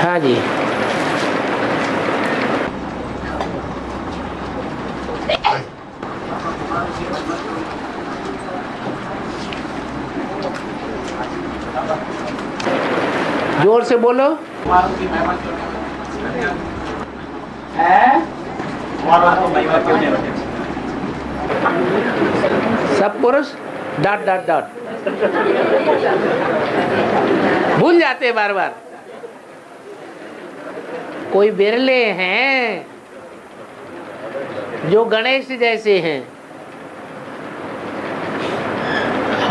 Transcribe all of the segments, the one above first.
हाँ जी। जोर से बोलो। सब पुरुष डॉट डॉट डॉट भूल जाते बार बार। कोई बिरले हैं जो गणेश जैसे हैं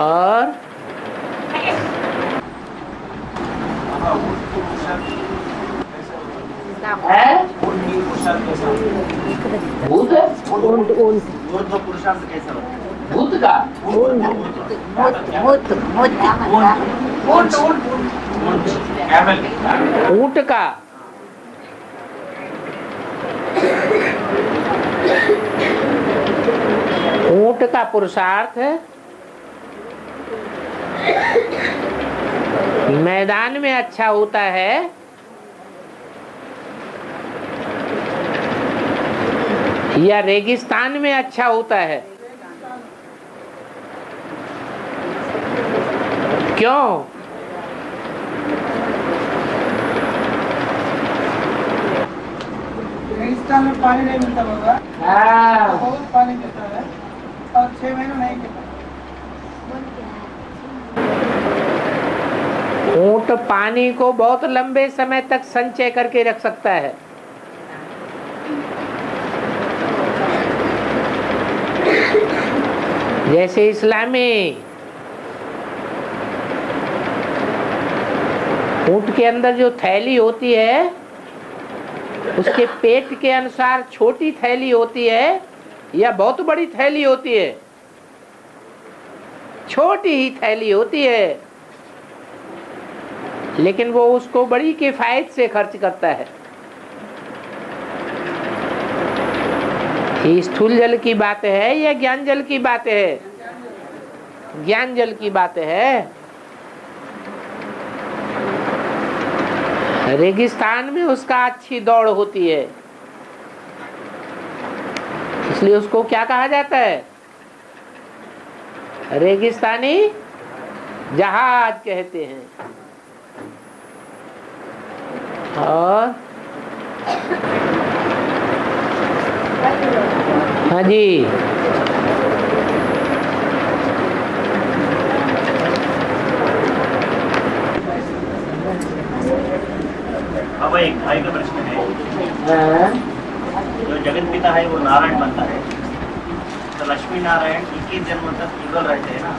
और भूत भूत का ऊंट का ऊंट का पुरुषार्थ मैदान में अच्छा होता है या रेगिस्तान में अच्छा होता है? क्यों? रेगिस्तान में पानी नहीं मिलता बाबा। बहुत पानी मिलता है और 6 महीने नहीं मिलता। ऊंट पानी को बहुत लंबे समय तक संचय करके रख सकता है। जैसे इस्लामी ऊंट के अंदर जो थैली होती है उसके पेट के अनुसार छोटी थैली होती है या बहुत बड़ी थैली होती है? छोटी ही थैली होती है, लेकिन वो उसको बड़ी किफायत से खर्च करता है। ये स्थूल जल की बात है या ज्ञान जल की बात है? ज्ञान जल की बात है। रेगिस्तान में उसका अच्छी दौड़ होती है, इसलिए उसको क्या कहा जाता है? रेगिस्तानी जहाज कहते हैं। और हाँ जी, अब एक भाई का प्रश्न है, जो जगत पिता है वो नारायण बनता है, तो लक्ष्मी नारायण 21 जन्म तक युगल रहते हैं ना?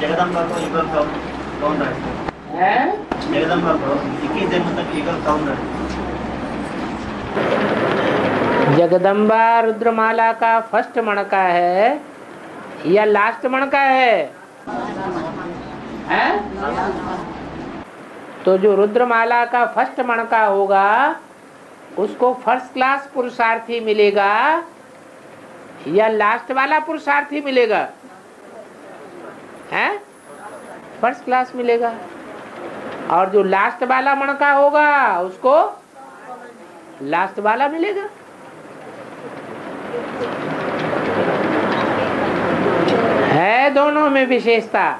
जगदम्बा को युगल कौन रहते हैं? जगदम्बा को 21 जन्म तक युगल कौन रहते हैं? जगदम्बा रुद्रमाला का फर्स्ट मणका है या लास्ट मणका है? तो जो रुद्रमाला का फर्स्ट मणका होगा उसको फर्स्ट क्लास पुरुषार्थी मिलेगा या लास्ट वाला पुरुषार्थी मिलेगा? हैं? फर्स्ट क्लास मिलेगा। और जो लास्ट वाला मणका होगा उसको लास्ट वाला मिलेगा। है दोनों में विशेषता,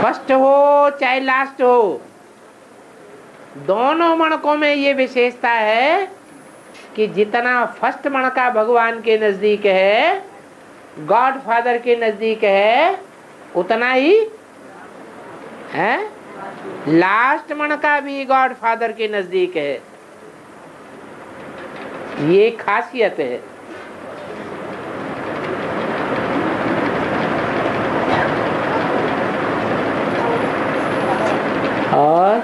फर्स्ट हो चाहे लास्ट हो, दोनों मणकों में ये विशेषता है कि जितना फर्स्ट मणका भगवान के नजदीक है, गॉड फादर के नजदीक है, उतना ही है लास्ट मणका भी गॉड फादर के नजदीक है। ये खासियत है। और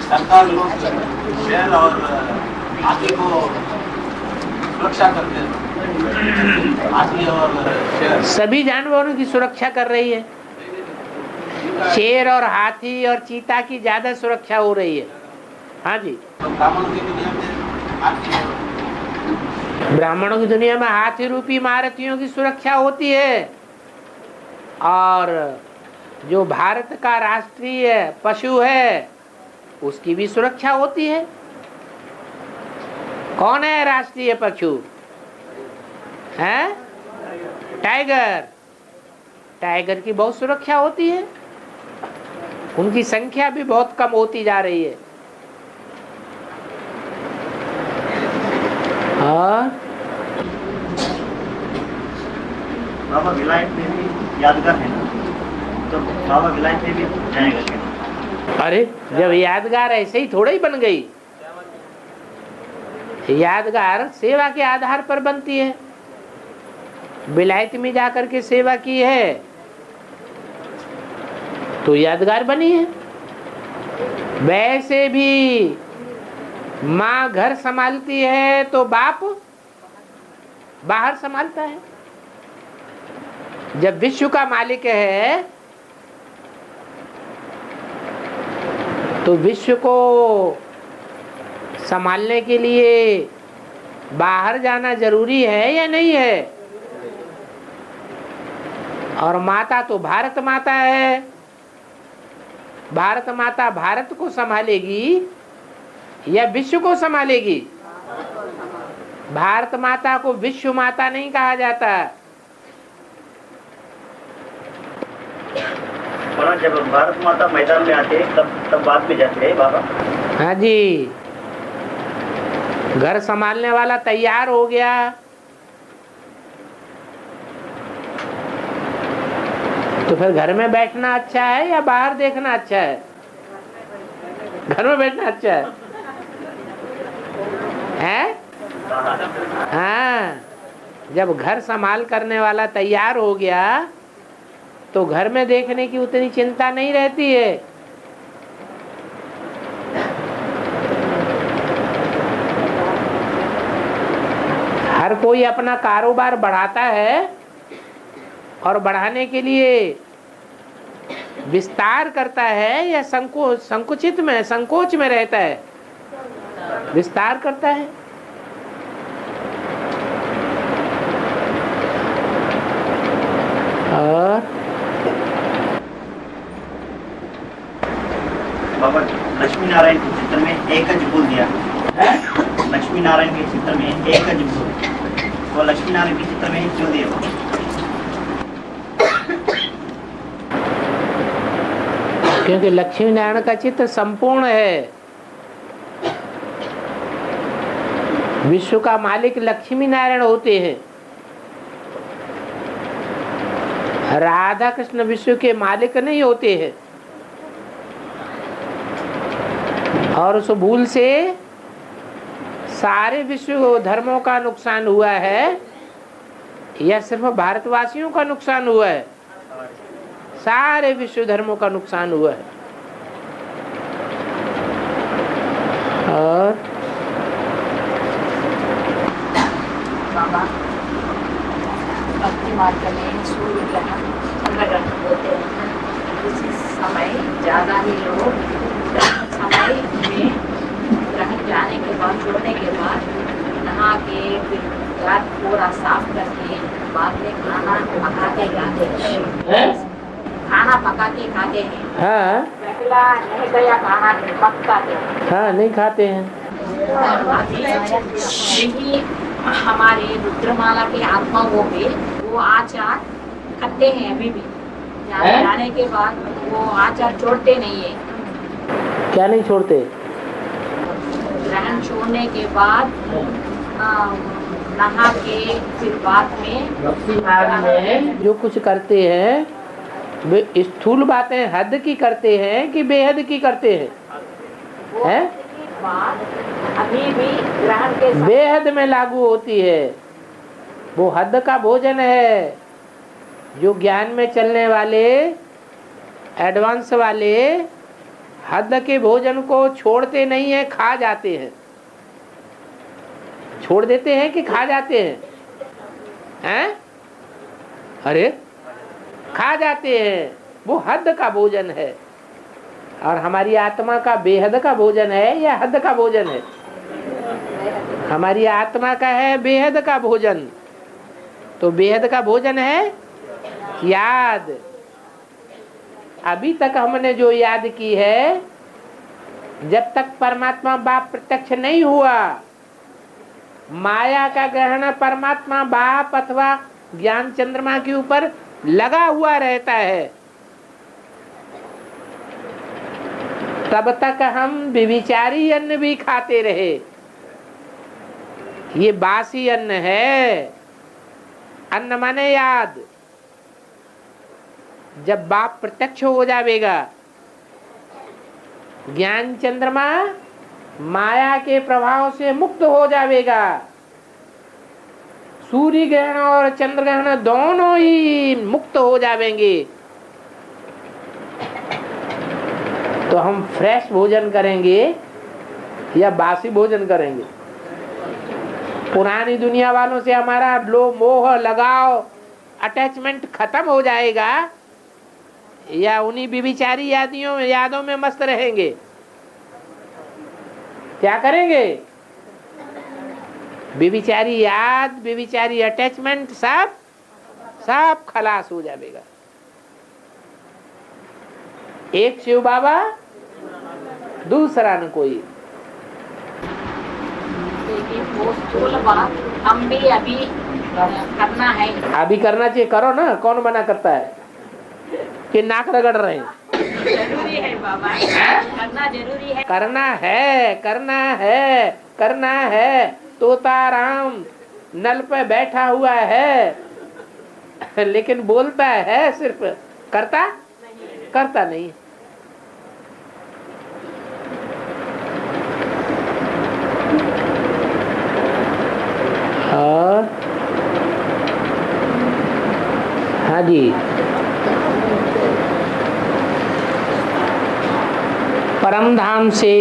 सरकार लोग शेर और हाथी को सुरक्षा करते हैं। हाथी और शेर सभी जानवरों की सुरक्षा कर रही है। शेर और हाथी और चीता की ज्यादा सुरक्षा हो रही है। हाँ जी, ब्राह्मणों की दुनिया में हाथी रूपी महारथियों की सुरक्षा होती है, और जो भारत का राष्ट्रीय पशु है उसकी भी सुरक्षा होती है। कौन है राष्ट्रीय पशु? है टाइगर। टाइगर की बहुत सुरक्षा होती है, उनकी संख्या भी बहुत कम होती जा रही है। और बाबा विलायत में भी यादगार है ना, तो बाबा विलायत में भी जाएगा क्या? अरे जब यादगार ऐसे ही थोड़ा ही बन गई, यादगार सेवा के आधार पर बनती है। विलायत में जाकर के सेवा की है तो यादगार बनी है। वैसे भी माँ घर संभालती है तो बाप बाहर संभालता है। जब विश्व का मालिक है तो विश्व को संभालने के लिए बाहर जाना जरूरी है या नहीं है? और माता तो भारत माता है। भारत माता भारत को संभालेगी या विश्व को संभालेगी? भारत माता को विश्व माता नहीं कहा जाता। जब भारत माता मैदान में आते तब बाद में जाते हैं बाबा। हाँ जी, घर संभालने वाला तैयार हो गया तो फिर घर में बैठना अच्छा है या बाहर देखना अच्छा है? घर में बैठना अच्छा है? हाँ, जब घर संभाल करने वाला तैयार हो गया तो घर में देखने की उतनी चिंता नहीं रहती है। हर कोई अपना कारोबार बढ़ाता है और बढ़ाने के लिए विस्तार करता है या संकोच में रहता है? विस्तार करता है। और बाबा लक्ष्मी नारायण के चित्र में एक ज बोल दिया। लक्ष्मी नारायण के चित्र में एक ज बोल, तो लक्ष्मी नारायण के चित्र में क्यों दिया? क्योंकि लक्ष्मी नारायण का चित्र संपूर्ण है। विश्व का मालिक लक्ष्मी नारायण होते हैं। राधा कृष्ण विश्व के मालिक नहीं होते हैं। और उस भूल से सारे विश्व धर्मों का नुकसान हुआ है या सिर्फ भारतवासियों का नुकसान हुआ है? सारे विश्व धर्मों का नुकसान हुआ है। और भक्ति मार्ग में सूर्य ग्रहण चंद्र ग्रहण होते हैं। इसी समय ज्यादा ही लोग समय में ग्रहण जाने के बाद, छोड़ने के बाद नहा के फिर रात पूरा साफ करके बाद में खाना पका के खाते हैं। खाना पका के खाते हैं। हाँ, पहला नहीं गया खाना पकाते हैं। हाँ, नहीं खाते हैं। यही हमारे रुद्रमाला के आत्माओं पे वो आचार करते हैं अभी भी। जाने के बाद वो आचार छोड़ते नहीं है। क्या नहीं छोड़ते? ग्रहण छोड़ने के बाद नहा के फिर बाद में जो कुछ करते हैं वे स्थूल बातें हद की करते हैं कि बेहद की करते हैं? हैं? अभी भी ग्रहण के बेहद में लागू होती है। वो हद का भोजन है। जो ज्ञान में चलने वाले एडवांस वाले हद के भोजन को छोड़ते नहीं है, खा जाते हैं। छोड़ देते हैं कि खा जाते हैं? हैं? अरे खा जाते हैं। वो हद का भोजन है। और हमारी आत्मा का बेहद का भोजन है या हद का भोजन है? हमारी आत्मा का है बेहद का भोजन। तो बेहद का भोजन है याद। अभी तक हमने जो याद की है, जब तक परमात्मा बाप प्रत्यक्ष नहीं हुआ, माया का ग्रहण परमात्मा बाप अथवा ज्ञान चंद्रमा के ऊपर लगा हुआ रहता है। तब तक हम व्यभिचारी अन्न भी खाते रहे। ये बासी अन्न है। अन्न माने याद। जब बाप प्रत्यक्ष हो जाएगा, ज्ञान चंद्रमा माया के प्रभाव से मुक्त हो जाएगा, सूर्य ग्रहण और चंद्र ग्रहण दोनों ही मुक्त हो जाएंगे, तो हम फ्रेश भोजन करेंगे या बासी भोजन करेंगे? पुरानी दुनिया वालों से हमारा लोभ मोह लगाव अटैचमेंट खत्म हो जाएगा, या उन्हीं व्यभिचारी यादों में मस्त रहेंगे? क्या करेंगे? व्यभिचारी याद, व्यभिचारी अटैचमेंट सब खलास हो जाएगा। एक शिव बाबा, दूसरा न कोई। लेकिन वो स्थूल बात हम भी अभी करना है। अभी करना चाहिए, करो ना। कौन मना करता है कि नाक रगड़ रहे हैं? जरूरी है बाबा, करना जरूरी है। करना है, करना है, करना है। तोता राम नल पे बैठा हुआ है, लेकिन बोलता है सिर्फ, करता नहीं। और हाँ जी, परम धाम से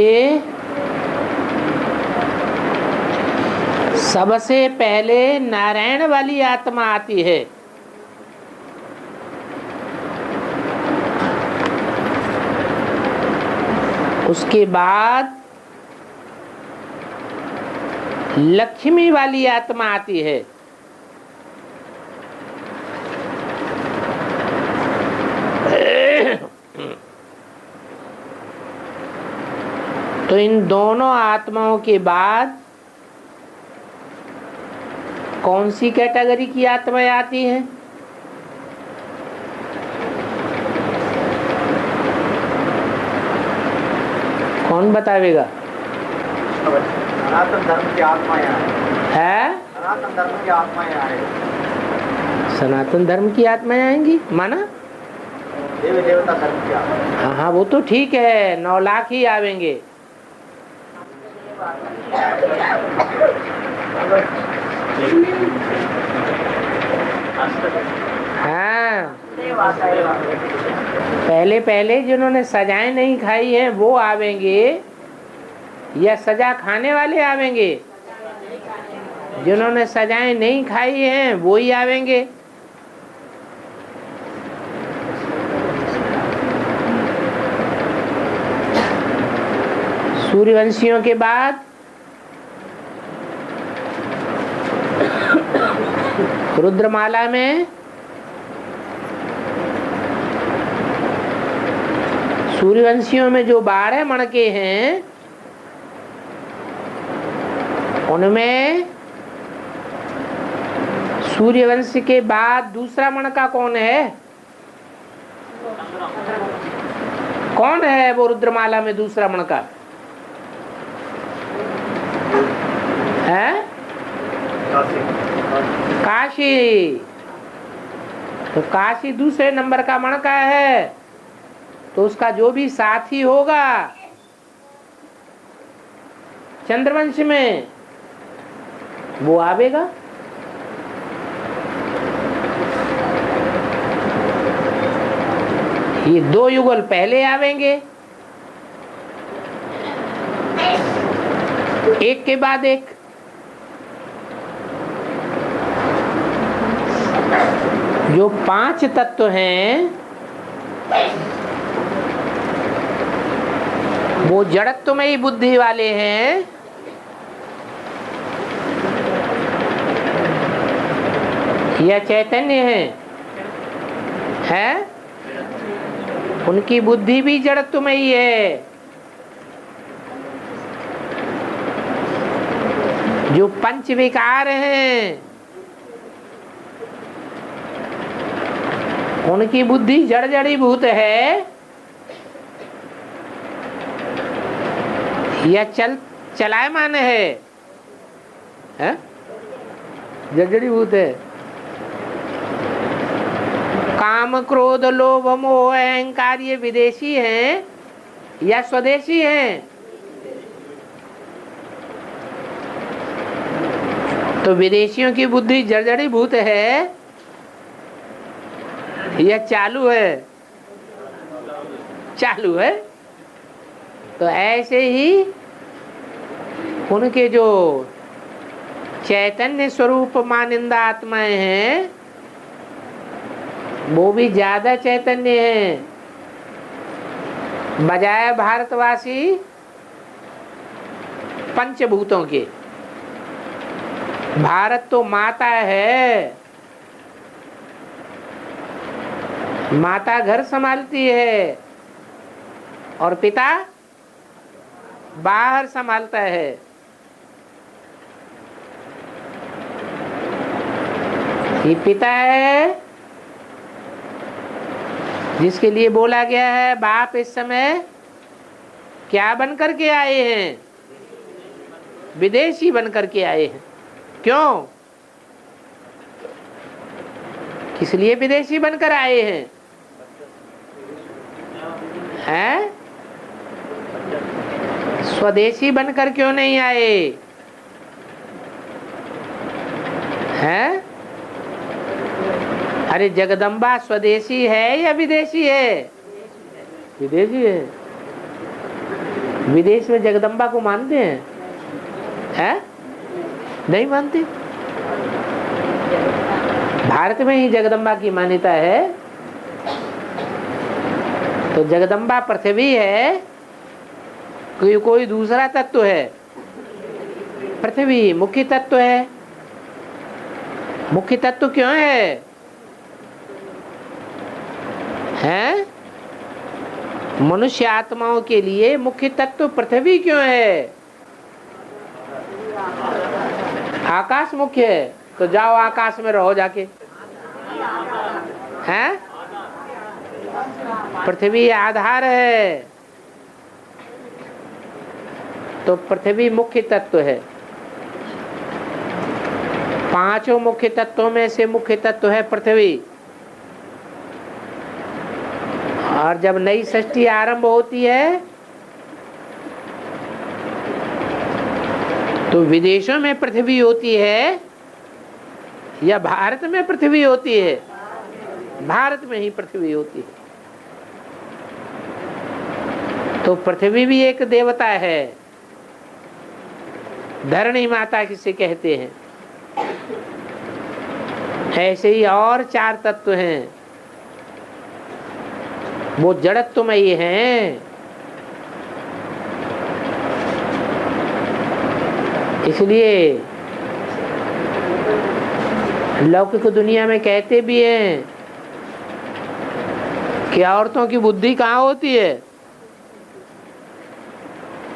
सबसे पहले नारायण वाली आत्मा आती है। उसके बाद लक्ष्मी वाली आत्मा आती है। तो इन दोनों आत्माओं के बाद कौन सी कैटेगरी की आत्माएं आती हैं? कौन बतावेगा? सनातन धर्म की आत्माएं है? सनातन धर्म की आत्माएं आए। सनातन धर्म की आत्माएं आएंगी माना? देवी देवता धर्म की आत्मा। हाँ हाँ, वो तो ठीक है, 9 लाख ही आवेंगे। हाँ, पहले जिन्होंने सजाएं नहीं खाई हैं वो आवेंगे, या सजा खाने वाले आवेंगे? जिन्होंने सजाएं नहीं खाई हैं वो ही आवेंगे। सूर्यवंशियों के बाद रुद्रमाला में सूर्यवंशियों में जो 12 मणके हैं, उनमें सूर्यवंश के बाद दूसरा मणका कौन है? कौन है वो रुद्रमाला में दूसरा मणका? है काशी। तो काशी दूसरे नंबर का मणका है, तो उसका जो भी साथी होगा चंद्रवंश में वो आवेगा। ये 2 युगल पहले आवेंगे, एक के बाद एक। जो 5 तत्व हैं वो जड़त्वमयी बुद्धि वाले हैं, या चैतन्य है? उनकी बुद्धि भी जड़त्वमयी है। जो पंच विकार हैं उनकी बुद्धि जड़ जड़ीभूत है या चलायमान है? जड़ जड़ीभूत है। काम क्रोध लोभ मोह अहंकार ये विदेशी हैं या स्वदेशी हैं? तो विदेशियों की बुद्धि जड़जड़ीभूत है या चालू है? चालू है। तो ऐसे ही उनके जो चैतन्य स्वरूप मानिंदा आत्माएं हैं वो भी ज्यादा चैतन्य हैं बजाय भारतवासी पंचभूतों के। भारत तो माता है, माता घर संभालती है और पिता बाहर संभालता है। ये पिता है जिसके लिए बोला गया है बाप इस समय क्या बनकर के आए हैं? विदेशी बनकर के आए हैं। क्यों? किस लिए विदेशी बनकर आए हैं? हैं? स्वदेशी बनकर क्यों नहीं आए हैं? अरे जगदम्बा स्वदेशी है या विदेशी है? विदेशी है। विदेश में जगदम्बा को मानते हैं? नहीं मानते। भारत में ही जगदम्बा की मान्यता है। तो जगदम्बा पृथ्वी है कोई दूसरा तत्व है? पृथ्वी मुख्य तत्व है। मुख्य तत्व क्यों है? हैं? मनुष्य आत्माओं के लिए मुख्य तत्व पृथ्वी क्यों है? आकाश मुख्य है। तो जाओ आकाश में रहो जाके। हैं? पृथ्वी आधार है तो पृथ्वी मुख्य तत्व है। पांचों मुख्य तत्वों में से मुख्य तत्व है पृथ्वी। और जब नई सृष्टि आरंभ होती है तो विदेशों में पृथ्वी होती है या भारत में पृथ्वी होती है? भारत में ही पृथ्वी होती है। तो पृथ्वी भी एक देवता है। धरणी माता किसे कहते हैं। ऐसे ही और चार तत्व हैं वो जड़त्वमयी हैं। इसलिए लौकिक दुनिया में कहते भी हैं कि औरतों की बुद्धि कहाँ होती है?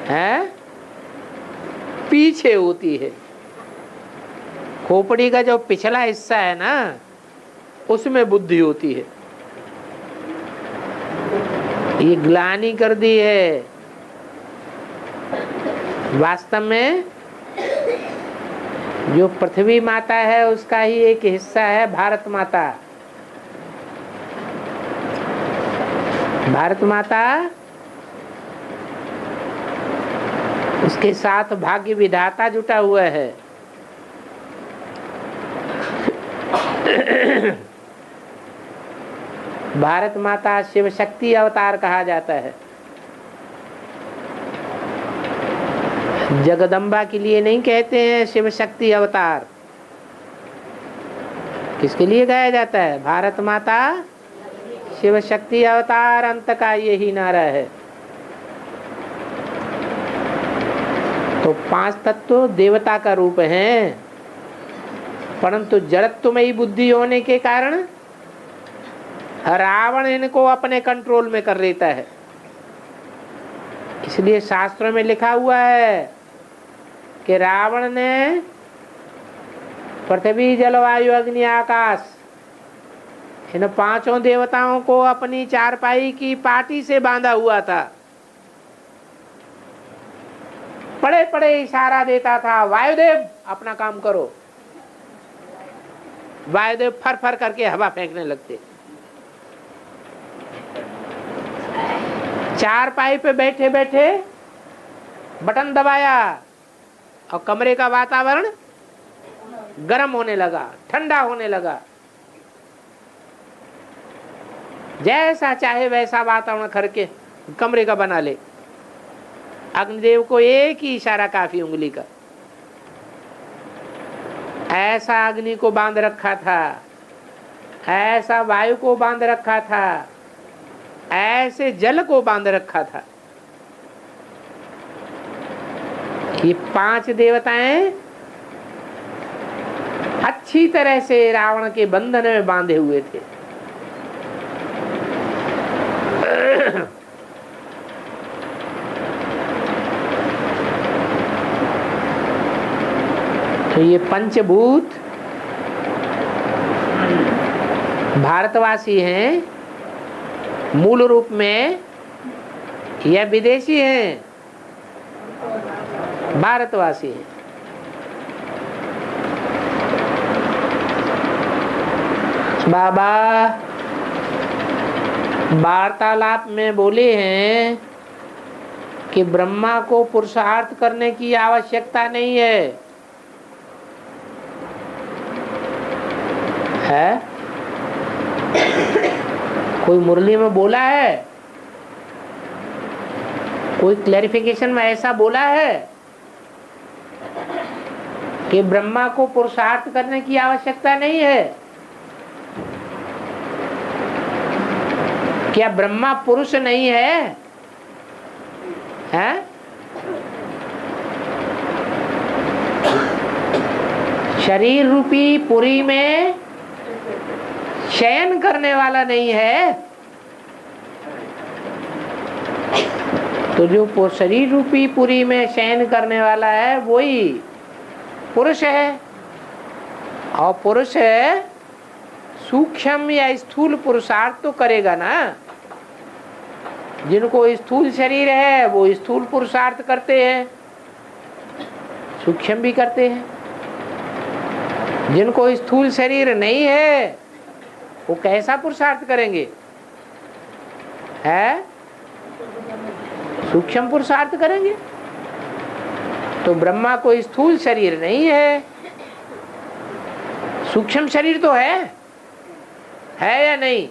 हैं? पीछे होती है। खोपड़ी का जो पिछला हिस्सा है ना उसमें बुद्धि होती है। ये ग्लानि कर दी है। वास्तव में जो पृथ्वी माता है उसका ही एक हिस्सा है भारत माता। भारत माता उसके साथ भाग्य विधाता जुटा हुआ है। भारत माता शिव शक्ति अवतार कहा जाता है। जगदम्बा के लिए नहीं कहते हैं शिव शक्ति अवतार। किसके लिए गाया जाता है? भारत माता शिव शक्ति अवतार अंत का यही नारा है। तो पांच तत्व देवता का रूप हैं। परंतु जड़त्वमयी बुद्धि होने के कारण रावण इनको अपने कंट्रोल में कर लेता है। इसलिए शास्त्रों में लिखा हुआ है कि रावण ने पृथ्वी जलवायु अग्नि आकाश इन पांचों देवताओं को अपनी चारपाई की पाटी से बांधा हुआ था। पड़े पड़े इशारा देता था, वायुदेव अपना काम करो। वायुदेव फर फर करके हवा फेंकने लगते। चारपाई पे बैठे बैठे बटन दबाया और कमरे का वातावरण गर्म होने लगा, ठंडा होने लगा। जैसा चाहे वैसा वातावरण करके कमरे का बना ले। अग्निदेव को एक ही इशारा काफी, उंगली का। ऐसा अग्नि को बांध रखा था, ऐसा वायु को बांध रखा था, ऐसे जल को बांध रखा था। ये पांच देवताएं अच्छी तरह से रावण के बंधन में बांधे हुए थे। तो ये पंचभूत भारतवासी हैं मूल रूप में या विदेशी हैं? भारतवासी हैं। बाबा वार्तालाप में बोले हैं कि ब्रह्मा को पुरुषार्थ करने की आवश्यकता नहीं है। कोई मुरली में बोला है? कोई क्लैरिफिकेशन में ऐसा बोला है कि ब्रह्मा को पुरुषार्थ करने की आवश्यकता नहीं है? क्या ब्रह्मा पुरुष नहीं है? हैं? शरीर रूपी पुरी में शयन करने वाला नहीं है? तो जो शरीर रूपी पुरी में शयन करने वाला है वही पुरुष है। और पुरुष है सूक्ष्म या स्थूल पुरुषार्थ तो करेगा ना। जिनको स्थूल शरीर है वो स्थूल पुरुषार्थ करते हैं, सूक्ष्म भी करते हैं। जिनको स्थूल शरीर नहीं है वो कैसा पुरुषार्थ करेंगे? है सूक्ष्म पुरुषार्थ करेंगे। तो ब्रह्मा को स्थूल शरीर नहीं है, सूक्ष्म शरीर तो है या नहीं?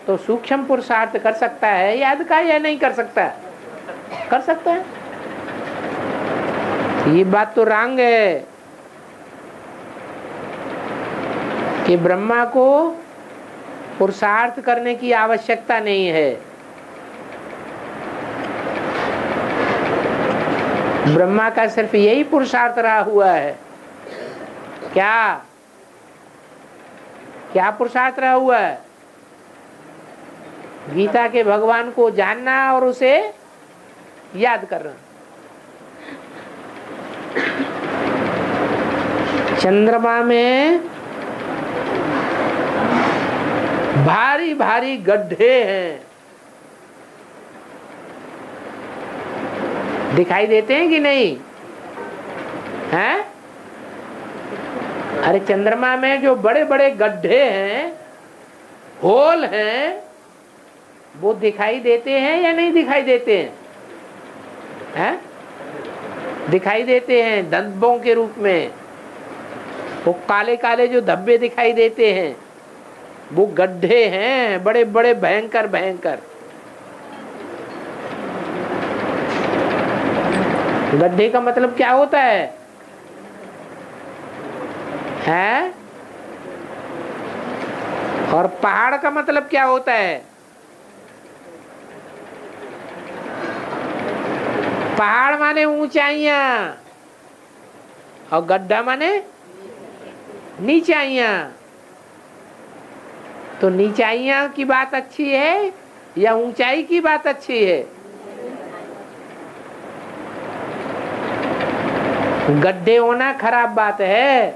तो सूक्ष्म पुरुषार्थ कर सकता है याद का या नहीं कर सकता? कर सकता है। ये बात तो रंग है कि ब्रह्मा को पुरुषार्थ करने की आवश्यकता नहीं है। ब्रह्मा का सिर्फ यही पुरुषार्थ रहा हुआ है। क्या क्या पुरुषार्थ रहा हुआ है? गीता के भगवान को जानना और उसे याद करना। चंद्रमा में भारी भारी गड्ढे हैं, दिखाई देते हैं कि नहीं? हैं? अरे चंद्रमा में जो बड़े बड़े गड्ढे हैं, होल हैं, वो दिखाई देते हैं या नहीं दिखाई देते हैं? हैं? दिखाई देते हैं धब्बों के रूप में। वो काले काले जो धब्बे दिखाई देते हैं वो गड्ढे हैं, बड़े बड़े भयंकर भयंकर। गड्ढे का मतलब क्या होता है? हैं? और पहाड़ का मतलब क्या होता है? पहाड़ माने ऊंचाइयां और गड्ढा माने नीचाइयां। तो नीचाइयां की बात अच्छी है या ऊंचाई की बात अच्छी है? गड्ढे होना खराब बात है।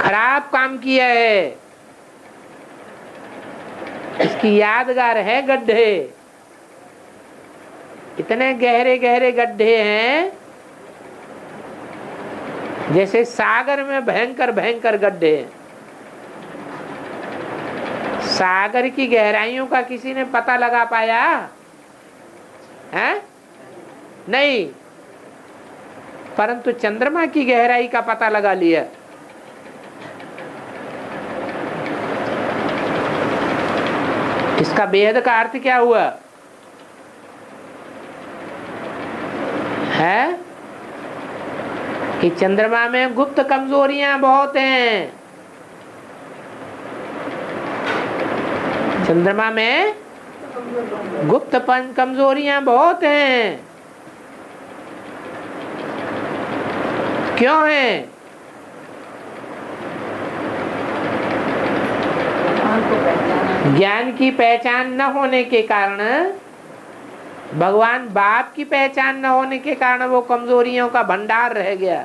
खराब काम किया है। इसकी यादगार है गड्ढे। इतने गहरे गहरे गड्ढे हैं जैसे सागर में भयंकर भयंकर गड्ढे। सागर की गहराइयों का किसी ने पता लगा पाया है? नहीं। परंतु चंद्रमा की गहराई का पता लगा लिया। इसका बेहद का अर्थ क्या हुआ है? कि चंद्रमा में गुप्त कमजोरियां बहुत हैं। चंद्रमा में गुप्त कमजोरियां बहुत हैं। क्यों हैं? ज्ञान की पहचान न होने के कारण, भगवान बाप की पहचान न होने के कारण वो कमजोरियों का भंडार रह गया।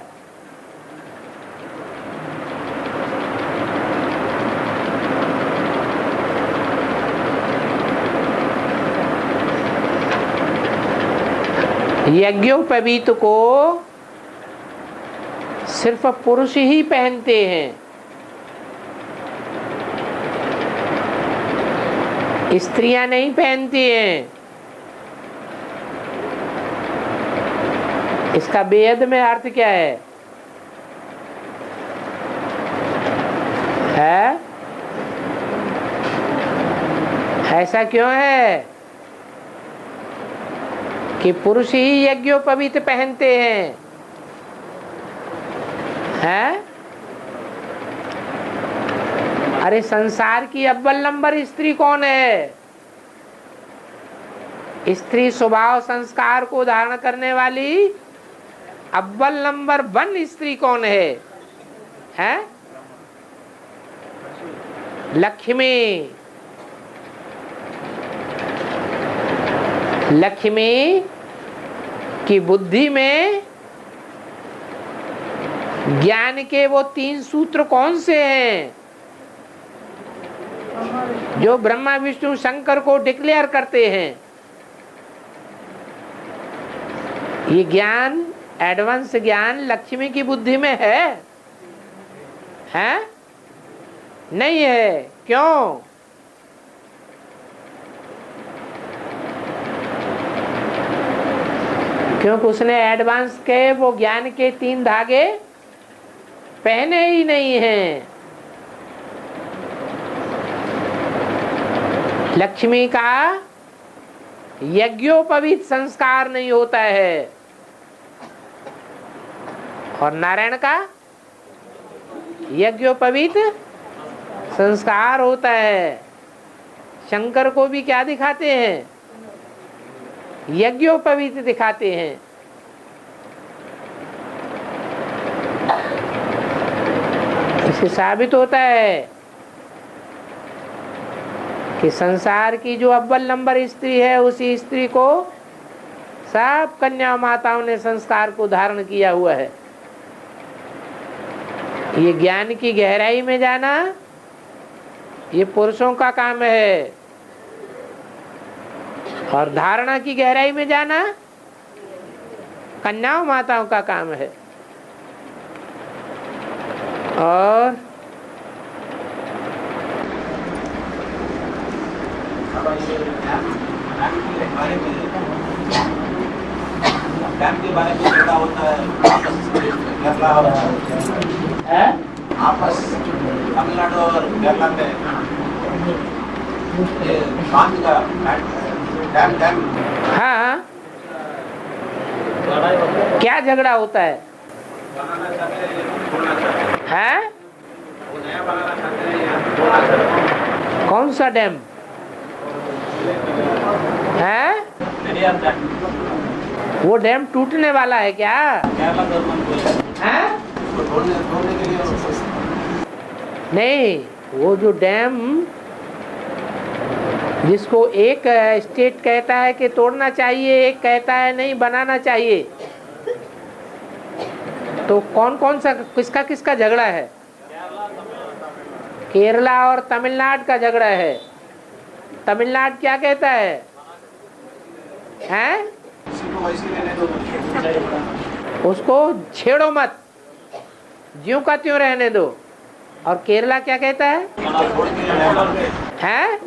यज्ञोपवीत को सिर्फ पुरुष ही पहनते हैं, स्त्रियां नहीं पहनती हैं। इसका वेद में अर्थ क्या है? ऐसा क्यों है कि पुरुष ही यज्ञोपवीत पहनते हैं? अरे संसार की अव्वल नंबर स्त्री कौन है? स्त्री स्वभाव संस्कार को धारण करने वाली अव्वल नंबर 1 स्त्री कौन है? लक्ष्मी। लक्ष्मी की बुद्धि में ज्ञान के वो 3 सूत्र कौन से हैं जो ब्रह्मा विष्णु शंकर को डिक्लेयर करते हैं? ये ज्ञान, एडवांस ज्ञान लक्ष्मी की बुद्धि में है? नहीं है। क्यों? क्योंकि उसने एडवांस के वो ज्ञान के 3 धागे पहने ही नहीं हैं। लक्ष्मी का यज्ञोपवीत संस्कार नहीं होता है और नारायण का यज्ञोपवीत संस्कार होता है। शंकर को भी क्या दिखाते हैं? यज्ञोपवीत दिखाते हैं। इससे साबित होता है कि संसार की जो अव्वल नंबर स्त्री है, उसी स्त्री को सब कन्या माताओं ने संस्कार को धारण किया हुआ है। ये ज्ञान की गहराई में जाना ये पुरुषों का काम है और धारणा की गहराई में जाना कन्याओं माताओं का काम है। और आपस तमिलनाडु और केरला में पानी का डैम हाँ, क्या झगड़ा होता है? कौन सा डैम है? वो डैम टूटने वाला है क्या? केरला गवर्नमेंट बोले हैं? उसको तोड़ने के लिए नहीं, वो जो डैम जिसको एक स्टेट कहता है कि तोड़ना चाहिए, एक कहता है नहीं बनाना चाहिए, तो कौन कौन सा किसका किसका झगड़ा है? केरला और तमिलनाडु का झगड़ा है। तमिलनाडु क्या कहता है? हैं? किसी को वैसे लेने दो उसको छेड़ो मत, ज्यों का त्यों रहने दो। और केरला क्या कहता है? छोड़ के हैं?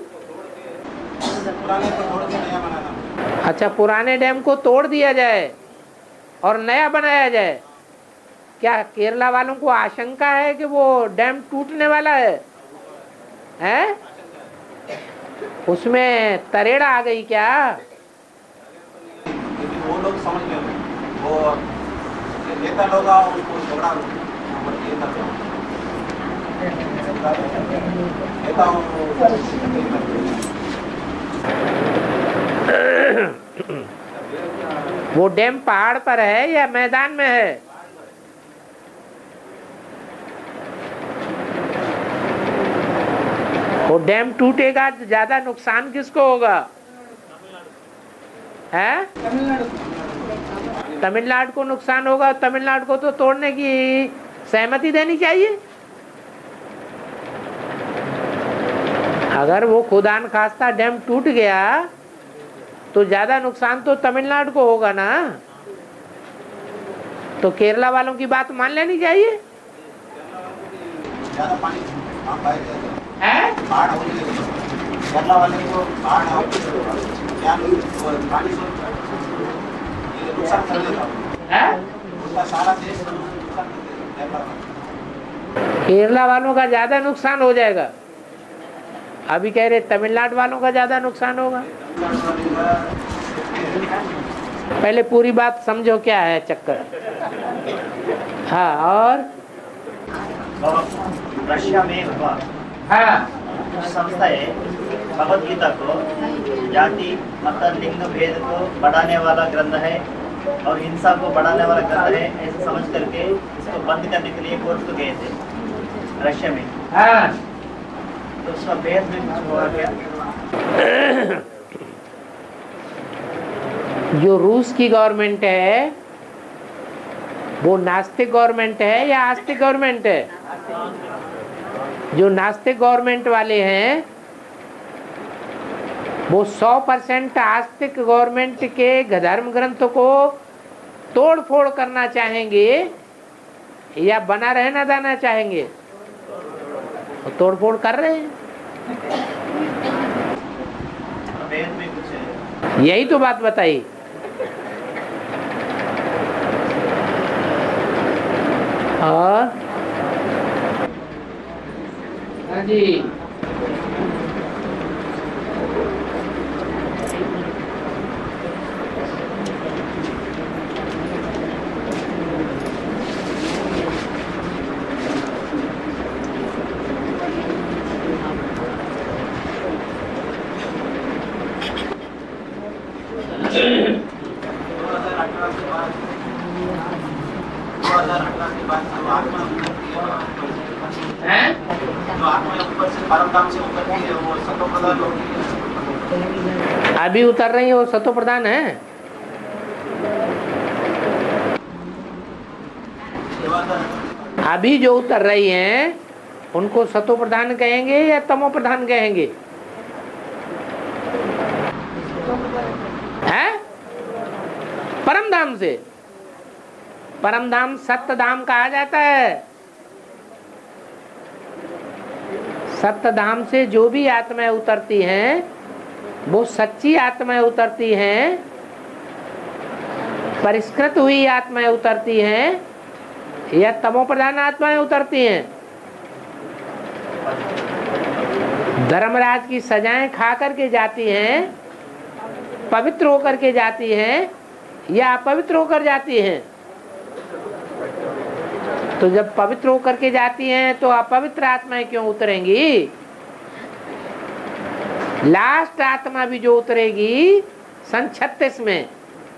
पुराने को छोड़ के नया बनाना। अच्छा, पुराने डैम को तोड़ दिया जाए और नया बनाया जाए। क्या केरला वालों को आशंका है कि वो डैम टूटने वाला है? हैं? उसमें तरेड़ा आ गई क्या? लेकिन वो लोग समझ गए, वो नेता लोग उसको झगड़ा नेता वो डैम पहाड़ पर है या मैदान में है? वो डैम टूटेगा तो ज्यादा नुकसान किसको होगा? है? तमिलनाडु को नुकसान होगा। तमिलनाडु को तो तोड़ने की सहमति देनी चाहिए। अगर वो खुदा न खास्ता डैम टूट गया तो ज्यादा नुकसान तो तमिलनाडु को होगा ना। तो केरला वालों की बात मान लेनी चाहिए। ज्यादा पानी है? बाढ़ हो गई केरला वाले को बाढ़ हो क्या पानी से ये नुकसान कर देगा है? उसका सारा देश नुकसान कर देगा। केरला वालों का ज्यादा नुकसान हो जाएगा। अभी कह रहे तमिलनाडु वालों का ज्यादा नुकसान होगा। पहले पूरी बात समझो क्या है चक्कर। हाँ, और रशिया में हुआ हाँ, संस्था है भगवद गीता को जाति मत लिंग भेद को बढ़ाने वाला ग्रंथ है और हिंसा को बढ़ाने वाला ग्रंथ है, ऐसे समझ करके इसको बंद करने के लिए कोर्ट को गए थे रशिया में। हाँ। तो उसका भेद में कुछ हुआ क्या? जो रूस की गवर्नमेंट है वो नास्तिक गवर्नमेंट है या आस्तिक गवर्नमेंट है? जो नास्तिक गवर्नमेंट वाले हैं वो 100% आस्तिक गवर्नमेंट के धर्म ग्रंथों को तोड़ फोड़ करना चाहेंगे या बना रहना देना चाहेंगे? तो तोड़ फोड़ कर रहे हैं। भेद में कुछ है। यही तो बात बताई। और हाँ जी, अभी उतर रही है वो सतो प्रधान है। अभी जो उतर रही हैं उनको सतो प्रधान कहेंगे या तमो प्रधान कहेंगे? हैं? परम धाम से, परम धाम सत्य धाम कहा जाता है। सत्य धाम से जो भी आत्माएं उतरती हैं वो सच्ची आत्माएं उतरती हैं, परिष्कृत हुई आत्माएं उतरती हैं या तमो प्रधान आत्माएं उतरती हैं? धर्मराज की सजाएं खा करके जाती हैं, पवित्र होकर के जाती हैं या अपवित्र होकर जाती हैं? तो जब पवित्र होकर के जाती हैं तो अपवित्र आत्माएं क्यों उतरेंगी? लास्ट आत्मा भी जो उतरेगी सन 36 में